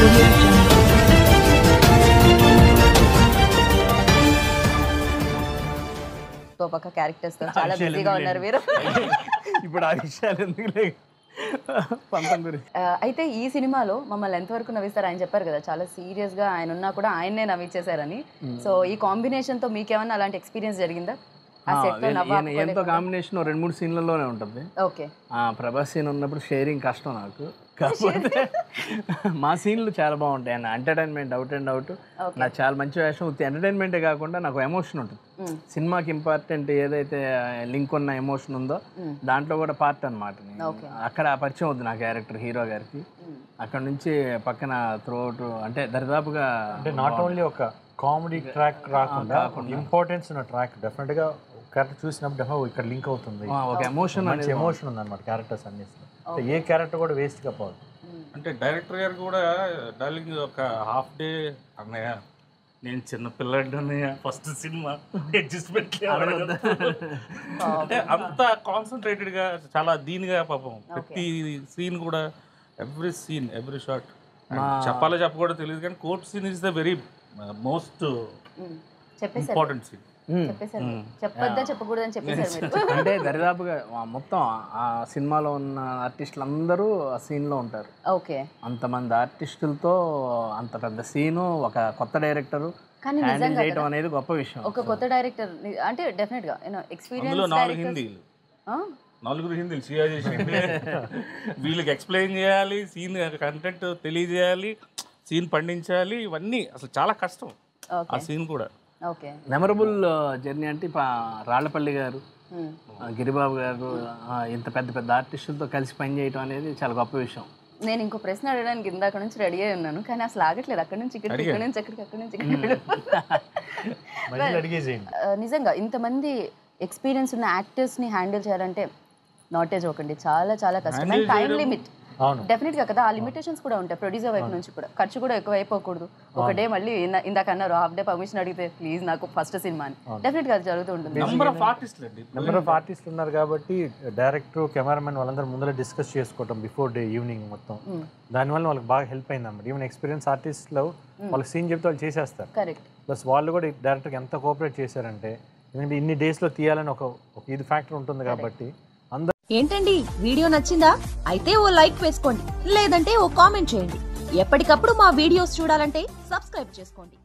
Audio Jungle. పక్క characters తో చాలా బిజీగా ఉన్నారు మీరు. ఇప్పుడు ఆ విషయాలు ఎందుకులే పంతం గురించి. అయితే ఈ సినిమాలో మమ్మల్ని ఎంతవరకు నవ్విస్తారు ఆయన చెప్పారు కదా, చాలా సీరియస్ గా ఆయన ఉన్నా కూడా ఆయన్నే నవ్వించేశారని. సో ఈ కాంబినేషన్ తో మీకేమన్నా అలాంటి ఎక్స్పీరియన్స్ జరిగిందా? ఎంతో కాంబినేషన్ 2-3 సీన్లలోనే ఉంటుంది. ఓకే, ప్రభాస్ సీన్ ఉన్నప్పుడు షేరింగ్ కష్టం నాకు. కాకపోతే మా సీన్లు చాలా బాగుంటాయి అన్న, ఎంటర్టైన్మెంట్ అవుట్ అండ్ అవుట్. నాకు చాలా మంచి వేషం, ఎంటర్టైన్మెంటే కాకుండా నాకు ఎమోషన్ ఉంటుంది. సినిమాకి ఇంపార్టెంట్ ఏదైతే లింక్ ఉన్న ఎమోషన్ ఉందో దాంట్లో కూడా పార్ట్ అనమాట. అక్కడ పరిచయం అవుతుంది నా క్యారెక్టర్ హీరో గారికి. అక్కడ నుంచి పక్కన త్రూఅవుట్ అంటే దరిదాపుగా అంటే నాట్ ఓన్లీ ఒక కామెడీ ట్రాక్ రాకుండా ఇంపార్టెన్స్ ఉన్న ట్రాక్ డెఫినెట్ గా క్యారెక్టర్ చూసినప్పుడు ఇక్కడ లింక్ అవుతుంది. ఒక ఎమోషన్ ఎమోషన్ ఉంది అనమాట క్యారెక్టర్స్ అన్ని. ఏ క్యారెక్టర్ కూడా వేస్ట్ గా పోదు. అంటే డైరెక్టర్ గారు కూడా డార్లింగ్ ఒక హాఫ్ డే అన్నయ్య నేను చిన్న పిల్లాడి అన్నయ్య ఫస్ట్ సినిమా అడ్జస్ట్మెంట్ అంటే అంత కాన్సన్ట్రేటెడ్ గా చాలా దీనిగా పాపం ప్రతి సీన్ కూడా ఎవ్రీ సీన్ ఎవ్రీ షాట్ చెప్పాలో చెప్పకూడదు తెలియదు కానీ court scene is the very most important scene. అంటే దరిదాపుగా మొత్తం ఆ సినిమాలో ఉన్న ఆర్టిస్టులు అందరూ ఆ సీన్ లో ఉంటారు. ఓకే, అంతమంది ఆర్టిస్టులతో అంత పెద్ద సీను ఒక కొత్త డైరెక్టర్ హ్యాండిల్ చేయడం అనేది గొప్ప విషయం. ఒక కొత్త డైరెక్టర్ అంటే డెఫినెట్ గా ఎక్స్పీరియన్స్. 4 హిందీలు 4 హిందీలు షియా చేసి వీళ్ళకి ఎక్స్ప్లెయిన్ చేయాలి, సీన్ కంటెంట్ తెలియజేయాలి, సీన్ పండించాలి, ఇవన్నీ అసలు చాలా కష్టం ఆ సీన్ కూడా. మెమరబుల్ జర్నీ అంటే రాళ్లపల్లి గారు, గిరిబాబు గారు ఇంత పెద్ద పెద్ద ఆర్టిస్టులతో కలిసి పనిచేయడం అనేది చాలా గొప్ప విషయం. నేను ఇంకో ప్రశ్న అడగడానికి ఇందాక నుంచి రెడీ అయి ఉన్నాను కానీ అసలు ఆగట్లేదు. అక్కడి నుంచి ఇక్కడికి, ఇక్కడి నుంచి అక్కడికి, అక్కడి నుంచి ఇక్కడికి. నిజంగా ఇంతమంది ఎక్స్పీరియన్స్ ఉన్న యాక్టర్స్ ని హ్యాండిల్ చేయాలంటే నాట్ ఏ జోక్ అండి, చాలా చాలా కష్టం. అండ్ టైం లిమిట్ డెఫినెట్ గా కదా, ఆ లిమిటేషన్స్ కూడా ఉంటాయి ప్రొడ్యూసర్ వైపు నుంచి కూడా. ఖర్చు కూడా ఎక్కువ అయిపోకూడదు. ఒక డే మళ్ళీ ఇందాక అన్నారు హాఫ్ డే పర్మిషన్ అడిగితే ప్లీజ్ నాకు ఫస్ట్ సినిమా అని డెఫినెట్ గా జరుగుతూ ఉంటుంది. నెంబర్ ఆఫ్ ఆర్టిస్టులు ఉన్నారు కాబట్టి డైరెక్టర్ కెమెరామెన్ వాళ్ళందరూ ముందర డిస్కస్ చేసుకోవటం బిఫోర్ డే ఈవినింగ్ మొత్తం. దానివల్ల వాళ్ళకి బాగా హెల్ప్ అయింది అన్నమాట. ఈవెన్ ఎక్స్పీరియన్స్ ఆర్టిస్ట్లో వాళ్ళకి సీన్ చెప్తే వాళ్ళు చేసేస్తారు. కరెక్ట్. ప్లస్ వాళ్ళు కూడా డైరెక్టర్కి ఎంత కోఆపరేట్ చేశారంటే ఎందుకంటే ఇన్ని డేస్లో తీయాలని ఒక ఇది ఫ్యాక్టర్ ఉంటుంది కాబట్టి. ఏంటండి వీడియో నచ్చిందా? అయితే ఓ లైక్ వేసుకోండి, లేదంటే ఓ కామెంట్ చేయండి. ఎప్పటికప్పుడు మా వీడియోస్ చూడాలంటే సబ్స్క్రైబ్ చేసుకోండి.